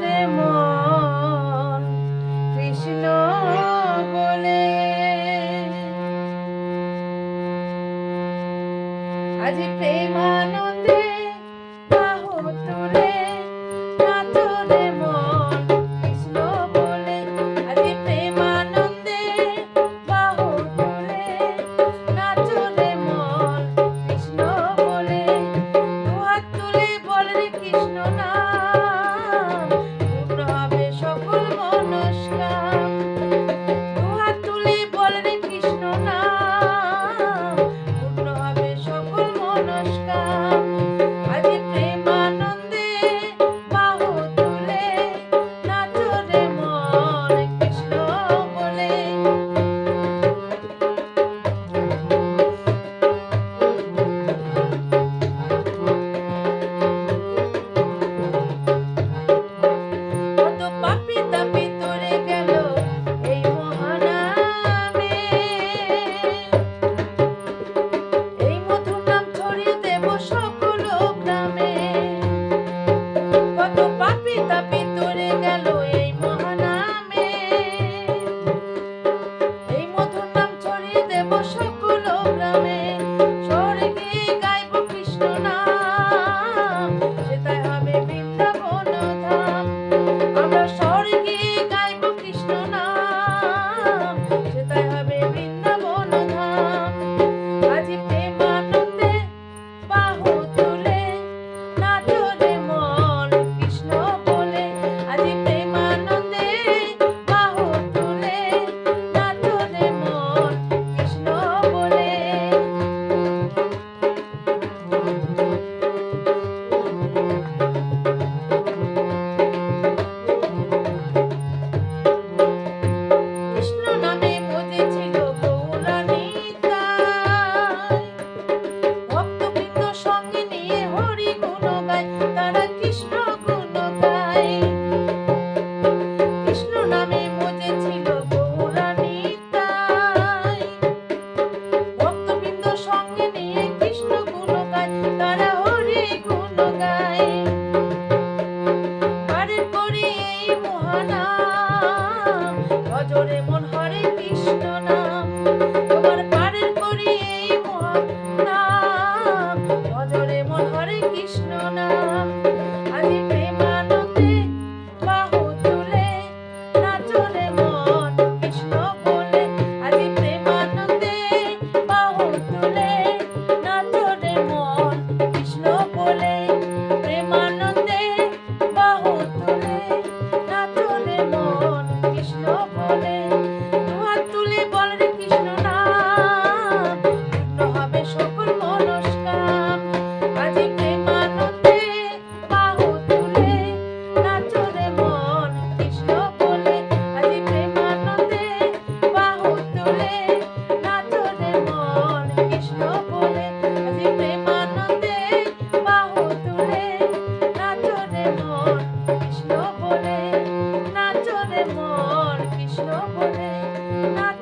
রে মন কৃষ্ণ বলে। আজ প্রেমানন্দে বাহু তুলে নাচ রে মন কৃষ্ণ বলে। আজ প্রেমানন্দে বাহু তুলে নাচ রে মন কৃষ্ণ বলে। দুহাত তুলে বল রে কৃষ্ণ নাম, পূর্ণ হবে সকল মনস্কাম। দুহাত তুলে বল রে কৃষ্ণ নাম, পূর্ণ হবে সকল মনস্কাম। আজ প্রেমানন্দে বাহু তুলে নাচ রে মন কৃষ্ণ বলে। কত পাপী তাপী তরে গেল এই মহানামে, এই মধুর নাম ছড়িয়ে দেব সকল গ্রামে। কত পাপী তাপী তরে গেল এই মহানামে, এই মধুর নাম ছড়িয়ে দেব সকল গ্রামে। স্বর্গে গাইব কৃষ্ণ নাম, সেটাই হবে বৃন্দাবন ধাম। আমরা স্বর্গে গাইব কৃষ্ণ নাম, সেটাই হবে বৃন্দাবন ধাম। আজ প্রেমানন্দে বাহু তুলে নাচ রে মন কৃষ্ণ বলে। আজ প্রেমানন্দে বাহু তুলে নাচ রে মন কৃষ্ণ বলে। কৃষ্ণ নামে মজেছিল গৌরানিতাই, ভক্তবৃন্দ সঙ্গে নিয়ে হরি গুণ গায়, তারা কৃষ্ণ গুণ গায়। কৃষ্ণ নামে মজেছিল গৌরানিতাই, ভক্তবৃন্দ সঙ্গে নিয়ে কৃষ্ণ গুণ গায়, তারা হরি গুণ গায়। পারের করি এই মহানাম, ভজরে মন হরে কৃষ্ণ নাম। তোমার পারের করি এই মহানাম, ভজরে মন হরে কৃষ্ণ নাম। আজ প্রেমানন্দে বাহু তুলে নাচ রে মন কৃষ্ণ বলে। আজ প্রেমানন্দে বাহু তুলে নাচ রে মন কৃষ্ণ বলে। প্রেমানন্দে বাহু তুলে নাচ রে মন কৃষ্ণ বলে। দুহাত তুলে বল রে কৃষ্ণ নাম, পূর্ণ হবে সকল মনস্কাম। আজ প্রেমানন্দে বাহু তুলে নাচ রে মন কৃষ্ণ বলে। আজ প্রেমানন্দে বাহু তুলে নাচ রে মন কৃষ্ণ বলে। আজ প্রেমানন্দে বাহু তুলে নাচ রে মন কৃষ্ণ বলে। নাচ রে মন কৃষ্ণ বলে। নাচ